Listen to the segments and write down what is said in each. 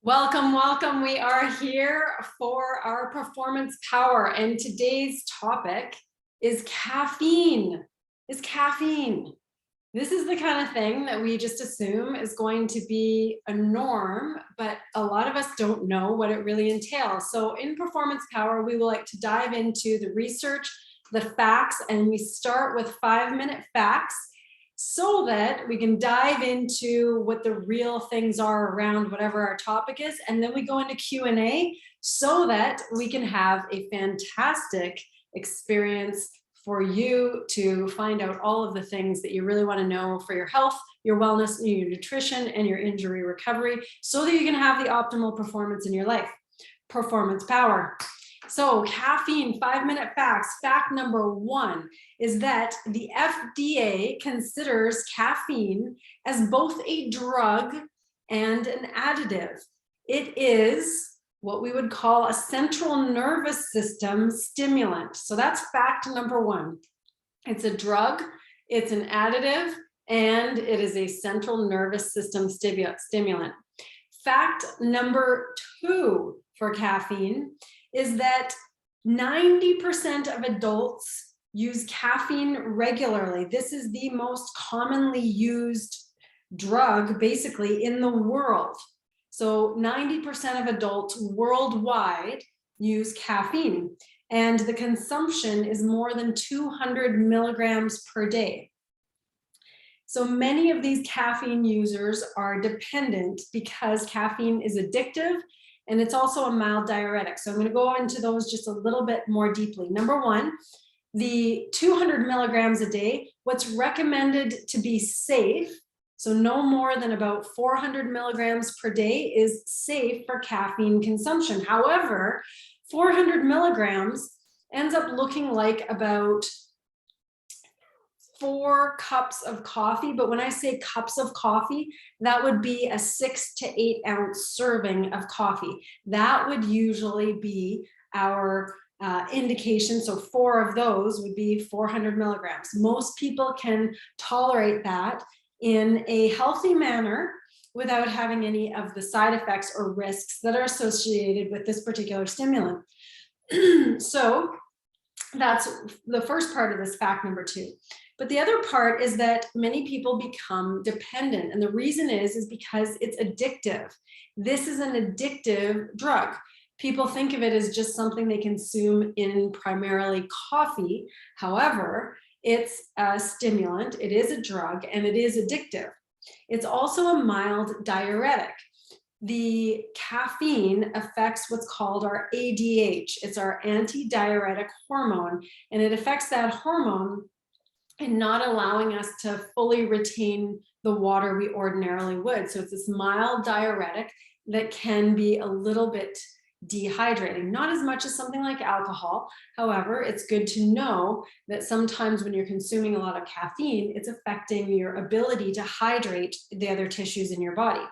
Welcome, welcome. We are here for our performance power, and today's topic is caffeine. Is caffeine. This is the kind of thing that we just assume is going to be a norm, but a lot of us don't know what it really entails. So in performance power, we will like to dive into the research, the facts, and we start with 5-minute facts so that we can dive into what the real things are around whatever our topic is. And then we go into Q&A so that we can have a fantastic experience for you to find out all of the things that you really want to know for your health, your wellness, your nutrition, and your injury recovery, so that you can have the optimal performance in your life. Performance power. So caffeine, 5-minute facts. Fact number 1 is that the FDA considers caffeine as both a drug and an additive. It is what we would call a central nervous system stimulant. So that's fact number 1. It's a drug, it's an additive, and it is a central nervous system stimulant. Fact number 2 for caffeine is that 90% of adults use caffeine regularly. This is the most commonly used drug basically in the world. So 90% of adults worldwide use caffeine, and the consumption is more than 200 milligrams per day. So many of these caffeine users are dependent because caffeine is addictive, and it's also a mild diuretic. So I'm going to go into those just a little bit more deeply. Number 1, the 200 milligrams a day, what's recommended to be safe, so no more than about 400 milligrams per day is safe for caffeine consumption. However, 400 milligrams ends up looking like about 4 cups of coffee. But when I say cups of coffee, that would be a 6 to 8 ounce serving of coffee. That would usually be our indication. So 4 of those would be 400 milligrams. Most people can tolerate that in a healthy manner without having any of the side effects or risks that are associated with this particular stimulant. So that's the first part of this fact number 2. But the other part is that many people become dependent. And the reason is because it's addictive. This is an addictive drug. People think of it as just something they consume in primarily coffee. However, it's a stimulant, it is a drug, and it is addictive. It's also a mild diuretic. The caffeine affects what's called our ADH. It's our antidiuretic hormone, and it affects that hormone and not allowing us to fully retain the water we ordinarily would. So it's this mild diuretic that can be a little bit dehydrating, not as much as something like alcohol. However, it's good to know that sometimes when you're consuming a lot of caffeine, it's affecting your ability to hydrate the other tissues in your body.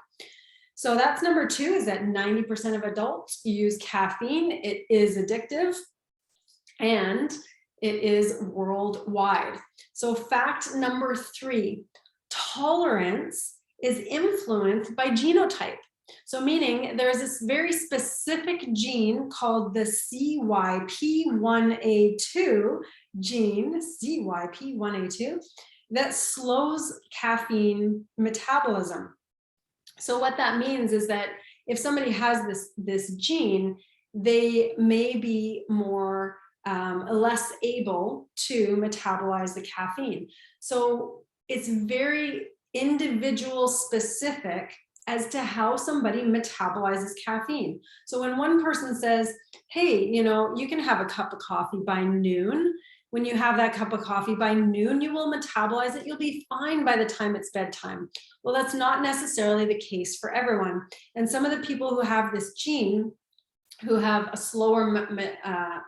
So that's number 2, is that 90% of adults use caffeine. It is addictive, and it is worldwide. So fact number 3, tolerance is influenced by genotype. So meaning there's this very specific gene called the CYP1A2 gene, CYP1A2, that slows caffeine metabolism. So what that means is that if somebody has this gene, they may be more less able to metabolize the caffeine. So it's very individual specific as to how somebody metabolizes caffeine. So when one person says, hey, you can have a cup of coffee by noon. When you have that cup of coffee by noon, you will metabolize it. You'll be fine by the time it's bedtime. Well, that's not necessarily the case for everyone. And some of the people who have this gene, who have a slower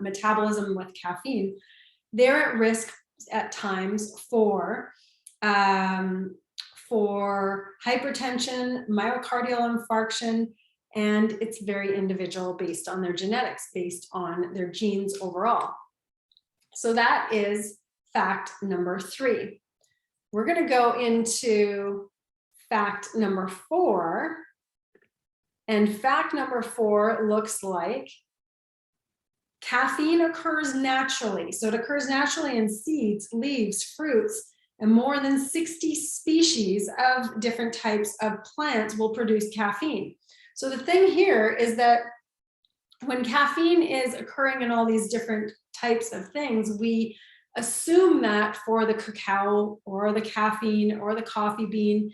metabolism with caffeine, they're at risk at times for hypertension, myocardial infarction, and it's very individual based on their genetics, based on their genes overall. So that is fact number 3. We're going to go into fact number 4, And fact number 4 looks like caffeine occurs naturally. So it occurs naturally in seeds, leaves, fruits, and more than 60 species of different types of plants will produce caffeine. So the thing here is that when caffeine is occurring in all these different types of things, we assume that for the cacao or the caffeine or the coffee bean,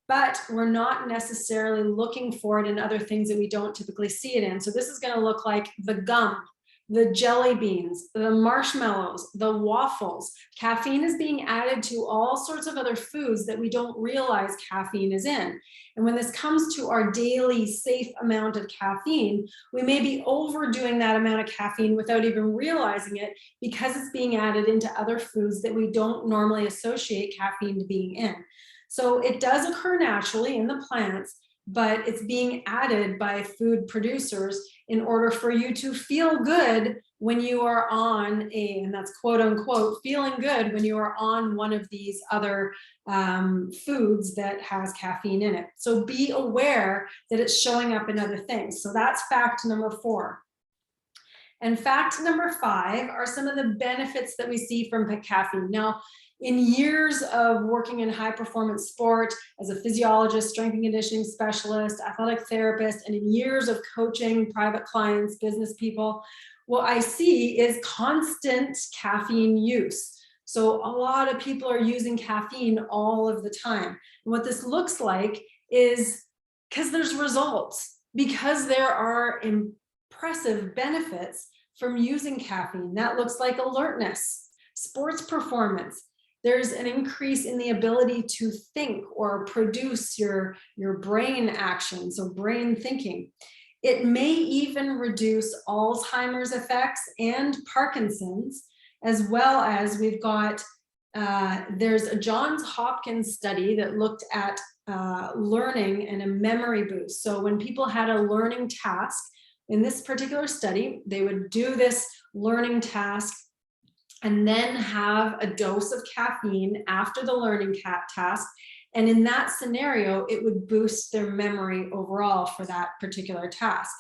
but we're not necessarily looking for it in other things that we don't typically see it in. So this is going to look like the gum, the jelly beans, the marshmallows, the waffles. Caffeine is being added to all sorts of other foods that we don't realize caffeine is in. And when this comes to our daily safe amount of caffeine, we may be overdoing that amount of caffeine without even realizing it because it's being added into other foods that we don't normally associate caffeine to being in. So it does occur naturally in the plants, but it's being added by food producers in order for you to feel good when you are on and that's quote unquote, feeling good when you are on one of these other foods that has caffeine in it. So be aware that it's showing up in other things. So that's fact number 4. And fact number 5 are some of the benefits that we see from caffeine. Now, in years of working in high performance sport as a physiologist, strength and conditioning specialist, athletic therapist, and in years of coaching private clients, business people, what I see is constant caffeine use. So a lot of people are using caffeine all of the time. And what this looks like is because there's results, because there are impressive benefits from using caffeine. That looks like alertness, sports performance. There's an increase in the ability to think or produce your brain action, so brain thinking. It may even reduce Alzheimer's effects and Parkinson's, as well as we've got, there's a Johns Hopkins study that looked at learning and a memory boost. So when people had a learning task, in this particular study, they would do this learning task and then have a dose of caffeine after the learning task. And in that scenario, it would boost their memory overall for that particular task.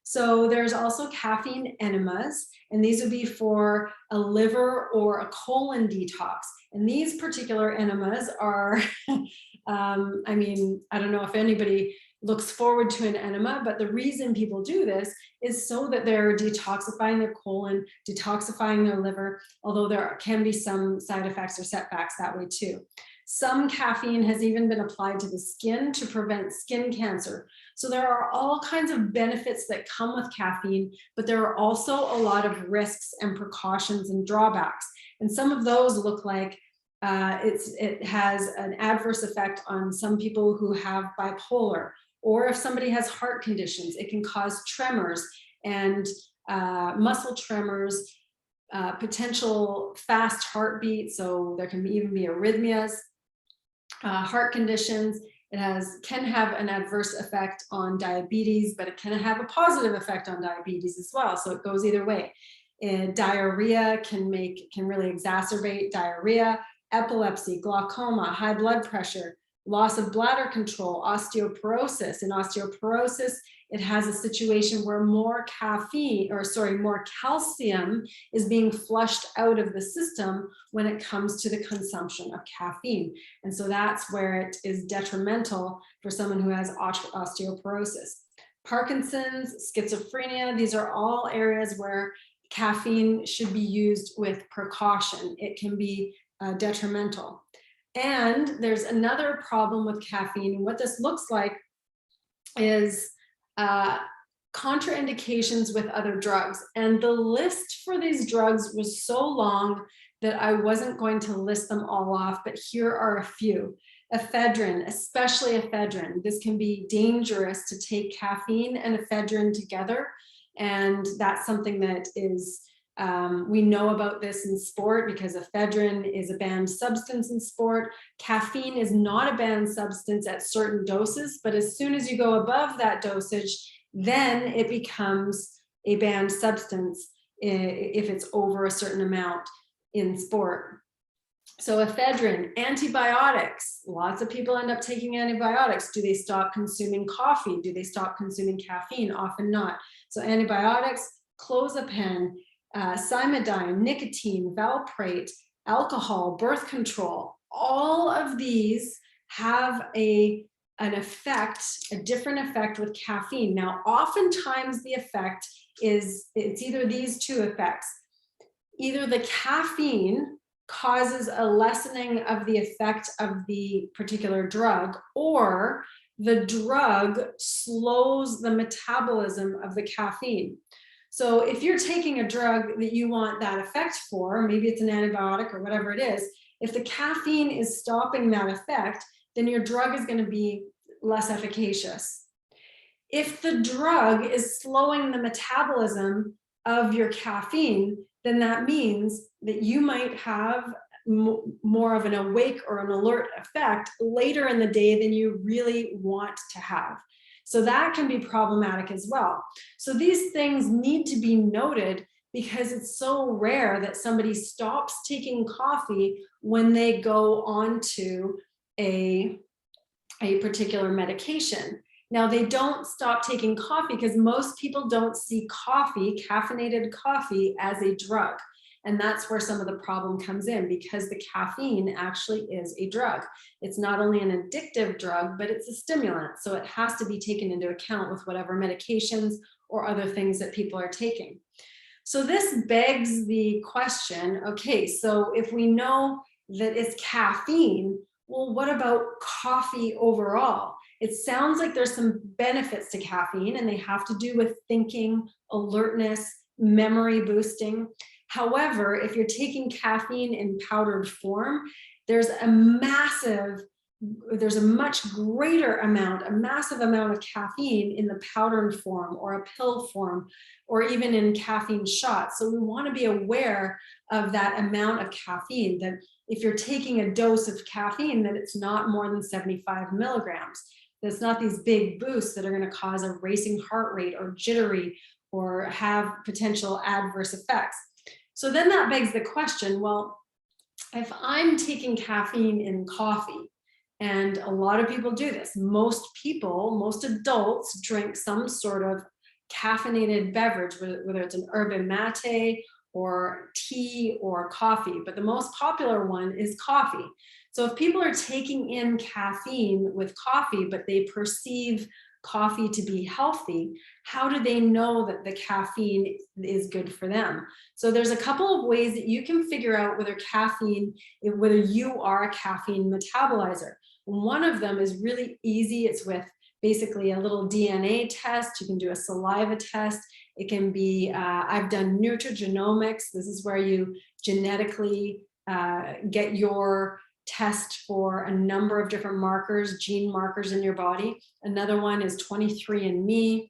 So there's also caffeine enemas, and these would be for a liver or a colon detox. And these particular enemas are, I mean, I don't know if anybody looks forward to an enema, but the reason people do this is so that they're detoxifying their colon, detoxifying their liver, although there can be some side effects or setbacks that way too. Some caffeine has even been applied to the skin to prevent skin cancer. So there are all kinds of benefits that come with caffeine, but there are also a lot of risks and precautions and drawbacks. And some of those look like it has an adverse effect on some people who have bipolar, or if somebody has heart conditions, it can cause tremors and muscle tremors, potential fast heartbeat. So there can even be arrhythmias, heart conditions. It can have an adverse effect on diabetes, but it can have a positive effect on diabetes as well. So it goes either way. And diarrhea can really exacerbate diarrhea, epilepsy, glaucoma, high blood pressure, loss of bladder control, osteoporosis. In osteoporosis, it has a situation where more calcium is being flushed out of the system when it comes to the consumption of caffeine. And so that's where it is detrimental for someone who has osteoporosis. Parkinson's, schizophrenia, these are all areas where caffeine should be used with precaution. It can be detrimental. And there's another problem with caffeine. And what this looks like is contraindications with other drugs. And the list for these drugs was so long that I wasn't going to list them all off, but here are a few. Ephedrine, especially ephedrine. This can be dangerous to take caffeine and ephedrine together. And that's something that is we know about this in sport because ephedrine is a banned substance in sport. Caffeine is not a banned substance at certain doses, but as soon as you go above that dosage, then it becomes a banned substance if it's over a certain amount in sport. So ephedrine, antibiotics. Lots of people end up taking antibiotics. Do they stop consuming coffee? Do they stop consuming caffeine? Often not. So antibiotics, clozapine, cymidine, nicotine, valproate, alcohol, birth control. All of these have an effect, a different effect with caffeine. Now, oftentimes the effect is, it's either these two effects. Either the caffeine causes a lessening of the effect of the particular drug, or the drug slows the metabolism of the caffeine. So if you're taking a drug that you want that effect for, maybe it's an antibiotic or whatever it is, if the caffeine is stopping that effect, then your drug is going to be less efficacious. If the drug is slowing the metabolism of your caffeine, then that means that you might have more of an awake or an alert effect later in the day than you really want to have. So that can be problematic as well. So these things need to be noted because it's so rare that somebody stops taking coffee when they go on to a particular medication. Now, they don't stop taking coffee because most people don't see coffee, caffeinated coffee, as a drug. And that's where some of the problem comes in, because the caffeine actually is a drug. It's not only an addictive drug, but it's a stimulant. So it has to be taken into account with whatever medications or other things that people are taking. So this begs the question, okay, so if we know that it's caffeine, well, what about coffee overall? It sounds like there's some benefits to caffeine, and they have to do with thinking, alertness, memory boosting. However, if you're taking caffeine in powdered form, there's a much greater amount, a massive amount of caffeine in the powdered form or a pill form, or even in caffeine shots. So we want to be aware of that amount of caffeine, that if you're taking a dose of caffeine, that it's not more than 75 milligrams. It's not these big boosts that are going to cause a racing heart rate or jittery or have potential adverse effects. So then that begs the question, well, if I'm taking caffeine in coffee, and a lot of people do this, most people, most adults drink some sort of caffeinated beverage, whether it's an yerba mate or tea or coffee, but the most popular one is coffee. So if people are taking in caffeine with coffee, but they perceive coffee to be healthy, how do they know that the caffeine is good for them? So there's a couple of ways that you can figure out whether you are a caffeine metabolizer. One of them is really easy. It's with basically a little DNA test. You can do a saliva test. It can be, I've done nutrigenomics. This is where you genetically get your test for a number of different markers, gene markers in your body. Another one is 23andMe.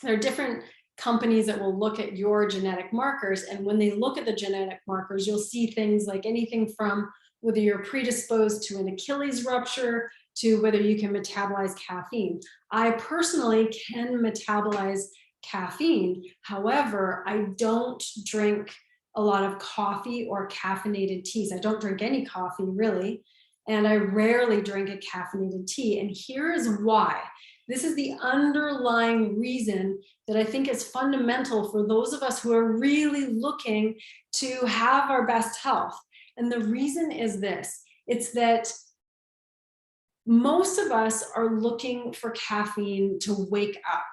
There are different companies that will look at your genetic markers. And when they look at the genetic markers, you'll see things like anything from whether you're predisposed to an Achilles rupture to whether you can metabolize caffeine. I personally can metabolize caffeine. However, I don't drink a lot of coffee or caffeinated teas. I don't drink any coffee really, and I rarely drink a caffeinated tea. And here is why. This is the underlying reason that I think is fundamental for those of us who are really looking to have our best health. And the reason is this, it's that most of us are looking for caffeine to wake up,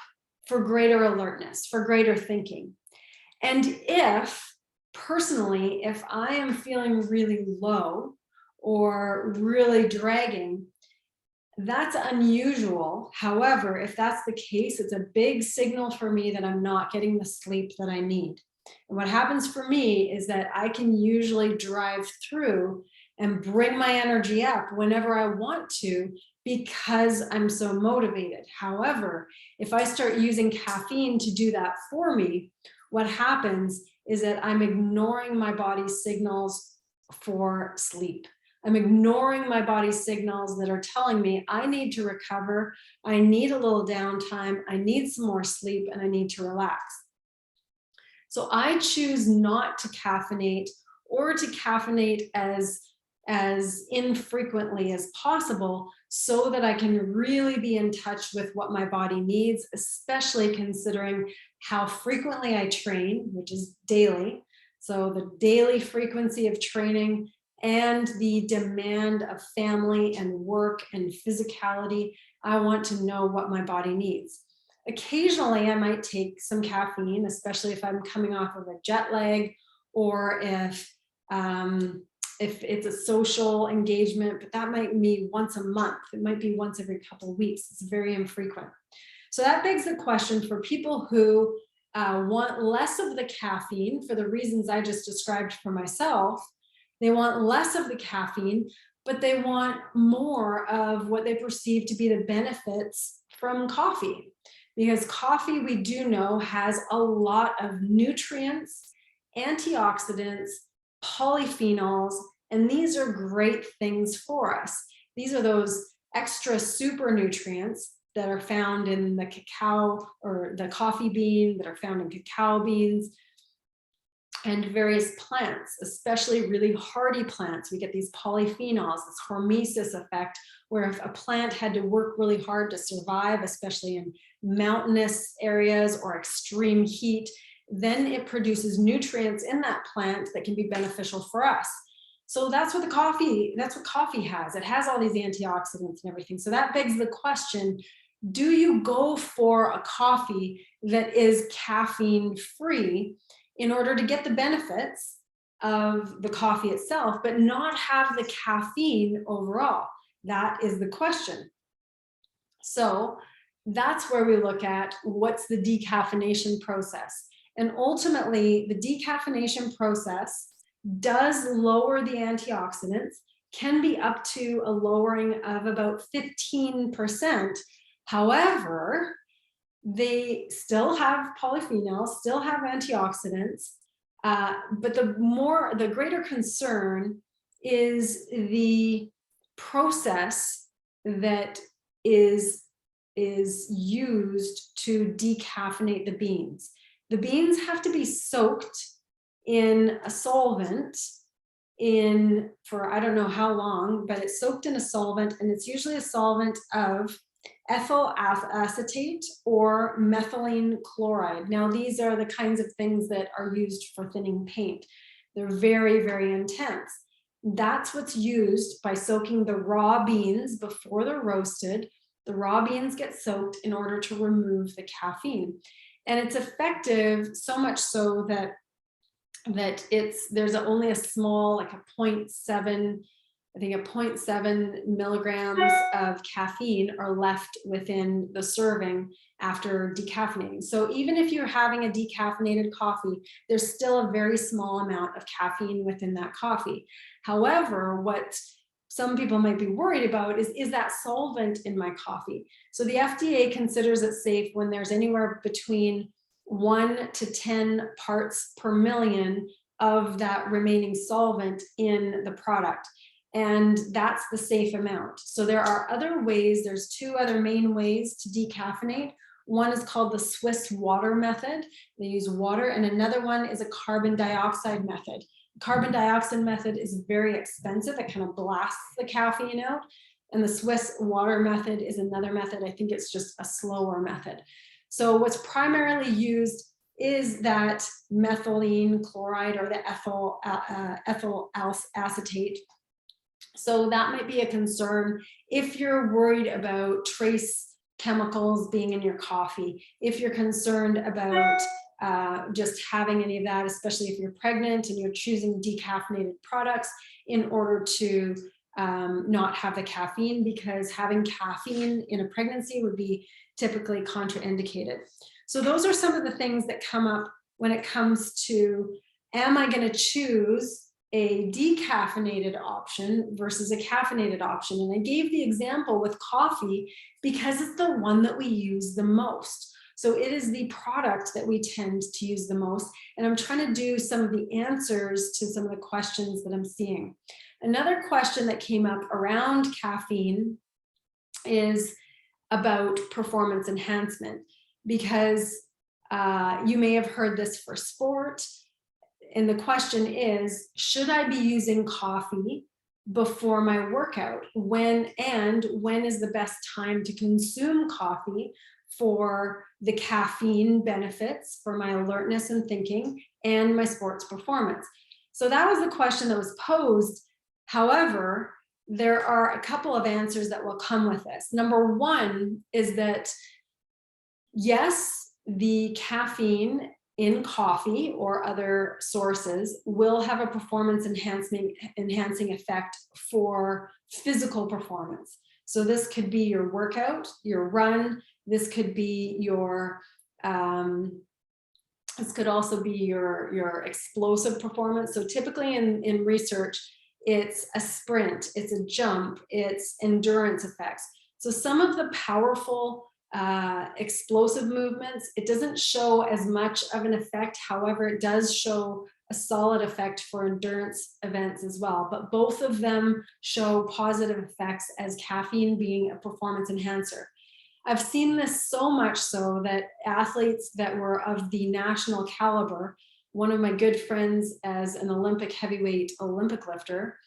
for greater alertness, for greater thinking. And personally, if I am feeling really low or really dragging, that's unusual. However, if that's the case, it's a big signal for me that I'm not getting the sleep that I need. And what happens for me is that I can usually drive through and bring my energy up whenever I want to because I'm so motivated. However, if I start using caffeine to do that for me, what happens is that I'm ignoring my body's signals for sleep. I'm ignoring my body's signals that are telling me I need to recover, I need a little downtime, I need some more sleep, and I need to relax. So I choose not to caffeinate, or to caffeinate as as infrequently as possible so that I can really be in touch with what my body needs, especially considering how frequently I train, which is daily. So the daily frequency of training and the demand of family and work and physicality, I want to know what my body needs. Occasionally, I might take some caffeine, especially if I'm coming off of a jet lag or if it's a social engagement, but that might be once a month. It might be once every couple of weeks. It's very infrequent. So that begs the question for people who want less of the caffeine for the reasons I just described for myself. They want less of the caffeine, but they want more of what they perceive to be the benefits from coffee. Because coffee, we do know, has a lot of nutrients, antioxidants, polyphenols, and these are great things for us. These are those extra super nutrients that are found in the cacao or the coffee bean, that are found in cacao beans and various plants, especially really hardy plants. We get these polyphenols, this hormesis effect, where if a plant had to work really hard to survive, especially in mountainous areas or extreme heat, then it produces nutrients in that plant that can be beneficial for us. So that's what coffee has. It has all these antioxidants and everything. So that begs the question, do you go for a coffee that is caffeine free in order to get the benefits of the coffee itself, but not have the caffeine overall? That is the question. So that's where we look at what's the decaffeination process. And ultimately, the decaffeination process does lower the antioxidants, can be up to a lowering of about 15%. However, they still have polyphenols, still have antioxidants, but the greater concern is the process that is used to decaffeinate the beans. The beans have to be soaked in a solvent for I don't know how long, but it's soaked in a solvent, and it's usually a solvent of ethyl acetate or methylene chloride. Now, these are the kinds of things that are used for thinning paint. They're very, very intense. That's what's used by soaking the raw beans before they're roasted. The raw beans get soaked in order to remove the caffeine. And it's effective so much so that there's only a small, like a 0.7, I think a 0.7 milligrams of caffeine are left within the serving after decaffeinating. So even if you're having a decaffeinated coffee, there's still a very small amount of caffeine within that coffee. However, what some people might be worried about is that solvent in my coffee. So the FDA considers it safe when there's anywhere between 1 to 10 parts per million of that remaining solvent in the product. And that's the safe amount. So there are other ways. There's two other main ways to decaffeinate. One is called the Swiss water method. They use water, and another one is a carbon dioxide method. The carbon dioxide method is very expensive. It kind of blasts the caffeine out. And the Swiss water method is another method. I think it's just a slower method. So what's primarily used is that methylene chloride or the ethyl acetate. So that might be a concern if you're worried about trace chemicals being in your coffee, if you're concerned about just having any of that, especially if you're pregnant and you're choosing decaffeinated products in order to not have the caffeine, because having caffeine in a pregnancy would be typically contraindicated. So those are some of the things that come up when it comes to, am I going to choose a decaffeinated option versus a caffeinated option? And I gave the example with coffee because it's the one that we use the most. So it is the product that we tend to use the most. And I'm trying to do some of the answers to some of the questions that I'm seeing. Another question that came up around caffeine is about performance enhancement, because you may have heard this for sport. And the question is, should I be using coffee before my workout? When is the best time to consume coffee for the caffeine benefits, for my alertness and thinking, and my sports performance? So that was the question that was posed. However, there are a couple of answers that will come with this. Number one is that yes, the caffeine in coffee or other sources will have a performance enhancing effect for physical performance. So this could be your workout, your run. This could be your this could also be your explosive performance. So typically in research, it's a sprint, it's a jump, it's endurance effects. So some of the powerful explosive movements, it doesn't show as much of an effect. However, it does show a solid effect for endurance events as well. But both of them show positive effects as caffeine being a performance enhancer. I've seen this so much so that athletes that were of the national caliber, one of my good friends as an Olympic heavyweight Olympic lifter,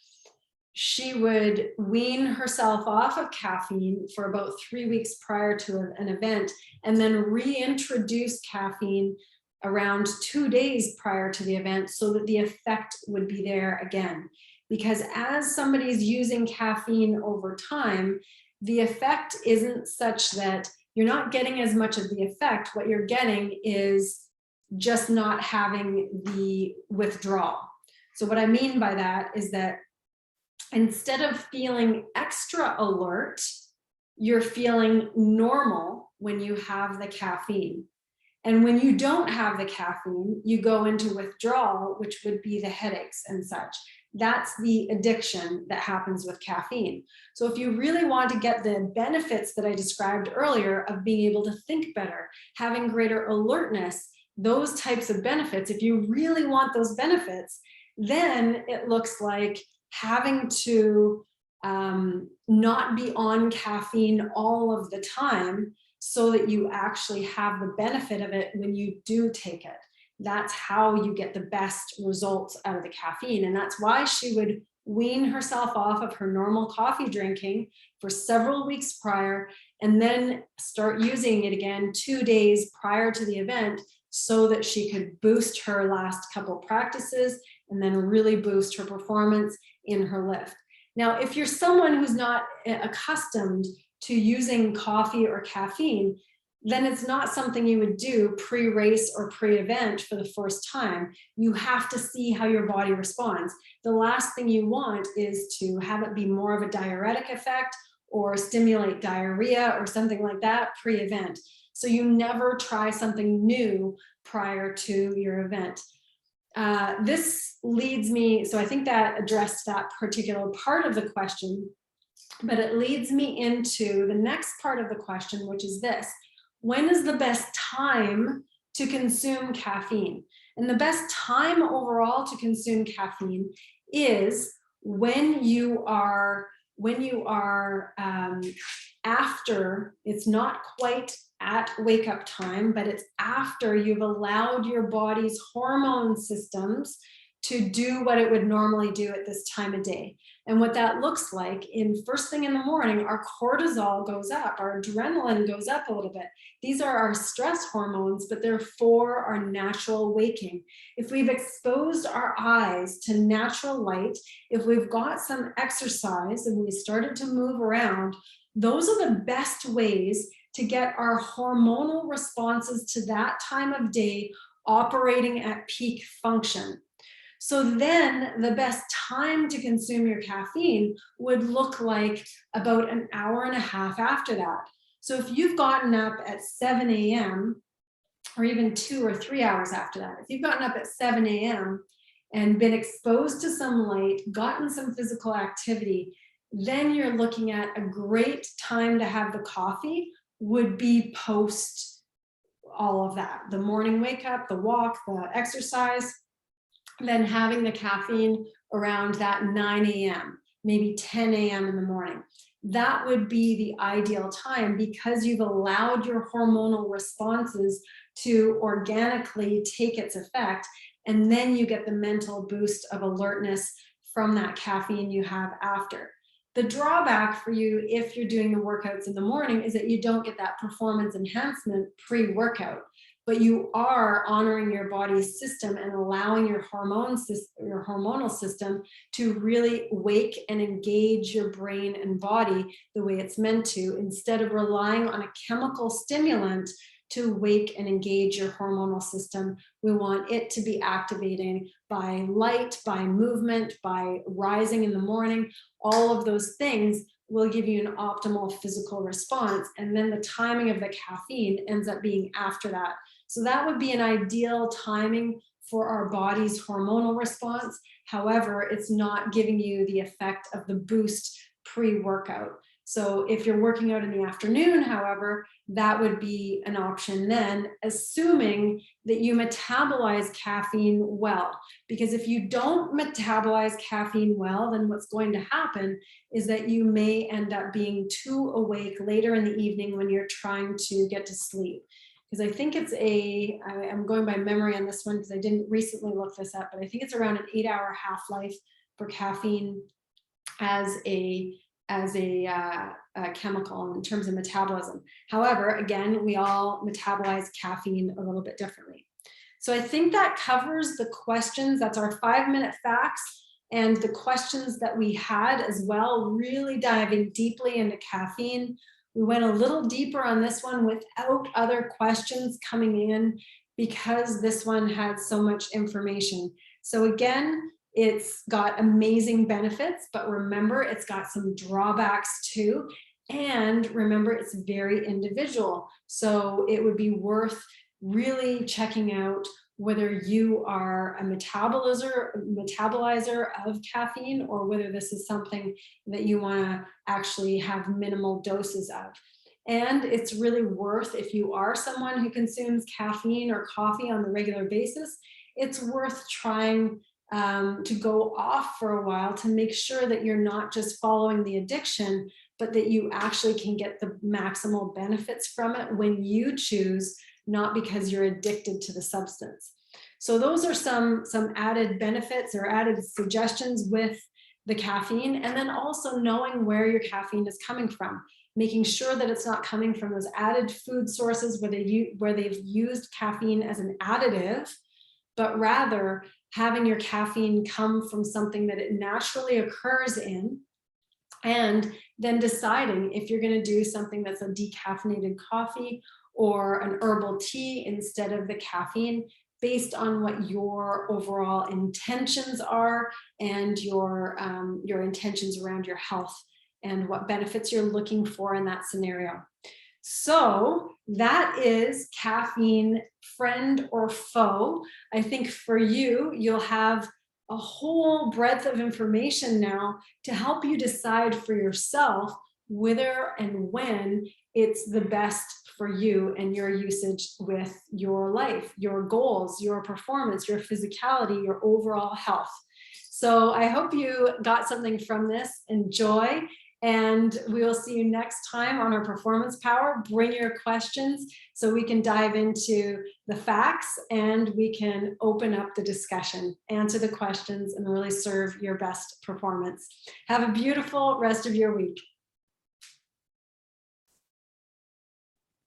she would wean herself off of caffeine for about 3 weeks prior to an event, and then reintroduce caffeine around 2 days prior to the event so that the effect would be there again. Because as somebody's using caffeine over time, the effect isn't such that you're not getting as much of the effect. What you're getting is just not having the withdrawal. So what I mean by that is that instead of feeling extra alert, you're feeling normal when you have the caffeine. And when you don't have the caffeine, you go into withdrawal, which would be the headaches and such. That's the addiction that happens with caffeine. So if you really want to get the benefits that I described earlier of being able to think better, having greater alertness, those types of benefits, if you really want those benefits, then it looks like having to not be on caffeine all of the time so that you actually have the benefit of it when you do take it. That's how you get the best results out of the caffeine. And that's why she would wean herself off of her normal coffee drinking for several weeks prior, and then start using it again 2 days prior to the event so that she could boost her last couple practices and then really boost her performance in her lift. Now, if you're someone who's not accustomed to using coffee or caffeine, then it's not something you would do pre-race or pre-event for the first time. You have to see how your body responds. The last thing you want is to have it be more of a diuretic effect or stimulate diarrhea or something like that pre-event. So you never try something new prior to your event. This leads me, so I think that addressed that particular part of the question, but it leads me into the next part of the question, which is this: when is the best time to consume caffeine? And the best time overall to consume caffeine is when you are after, it's not quite at wake up time, but it's after you've allowed your body's hormone systems to do what it would normally do at this time of day. And what that looks like, in first thing in the morning, our cortisol goes up, our adrenaline goes up a little bit. These are our stress hormones, but they're for our natural waking. If we've exposed our eyes to natural light, if we've got some exercise and we started to move around, those are the best ways to get our hormonal responses to that time of day operating at peak function. So then the best time to consume your caffeine would look like about an hour and a half after that. So if you've gotten up at 7 a.m. or even 2 or 3 hours after that, if you've gotten up at 7 a.m. and been exposed to some light, gotten some physical activity, then you're looking at a great time to have the coffee would be post all of that. The morning wake up, the walk, the exercise, then having the caffeine around that 9 a.m., maybe 10 a.m. in the morning. That would be the ideal time because you've allowed your hormonal responses to organically take its effect. And then you get the mental boost of alertness from that caffeine you have after. The drawback for you if you're doing the workouts in the morning is that you don't get that performance enhancement pre-workout, but you are honoring your body's system and allowing your hormonal system to really wake and engage your brain and body the way it's meant to, instead of relying on a chemical stimulant to wake and engage your hormonal system. We want it to be activating by light, by movement, by rising in the morning. All of those things will give you an optimal physical response. And then the timing of the caffeine ends up being after that. So that would be an ideal timing for our body's hormonal response. However, it's not giving you the effect of the boost pre-workout. So if you're working out in the afternoon, however, that would be an option then, assuming that you metabolize caffeine well. Because if you don't metabolize caffeine well, then what's going to happen is that you may end up being too awake later in the evening when you're trying to get to sleep. Because I think it's I'm going by memory on this one because I didn't recently look this up, but I think it's around an 8-hour half-life for caffeine as a chemical in terms of metabolism. However, again, we all metabolize caffeine a little bit differently. So I think that covers the questions. That's our 5-minute facts and the questions that we had as well, really diving deeply into caffeine. We went a little deeper on this one without other questions coming in because this one had so much information. So again, it's got amazing benefits, but remember, it's got some drawbacks too. And remember, it's very individual. So it would be worth really checking out whether you are a metabolizer of caffeine or whether this is something that you want to actually have minimal doses of. And it's really worth, if you are someone who consumes caffeine or coffee on a regular basis, it's worth trying to go off for a while to make sure that you're not just following the addiction, but that you actually can get the maximal benefits from it when you choose, not because you're addicted to the substance. So those are some added benefits or added suggestions with the caffeine, and then also knowing where your caffeine is coming from, making sure that it's not coming from those added food sources where they've used caffeine as an additive, but rather having your caffeine come from something that it naturally occurs in, and then deciding if you're going to do something that's a decaffeinated coffee or an herbal tea instead of the caffeine, based on what your overall intentions are and your intentions around your health and what benefits you're looking for in that scenario. So that is caffeine friend or foe. I think for you, you'll have a whole breadth of information now to help you decide for yourself whether and when it's the best for you and your usage with your life, your goals, your performance, your physicality, your overall health. So I hope you got something from this. Enjoy. And we will see you next time on our Performance Power. Bring your questions so we can dive into the facts and we can open up the discussion, answer the questions, and really serve your best performance. Have a beautiful rest of your week.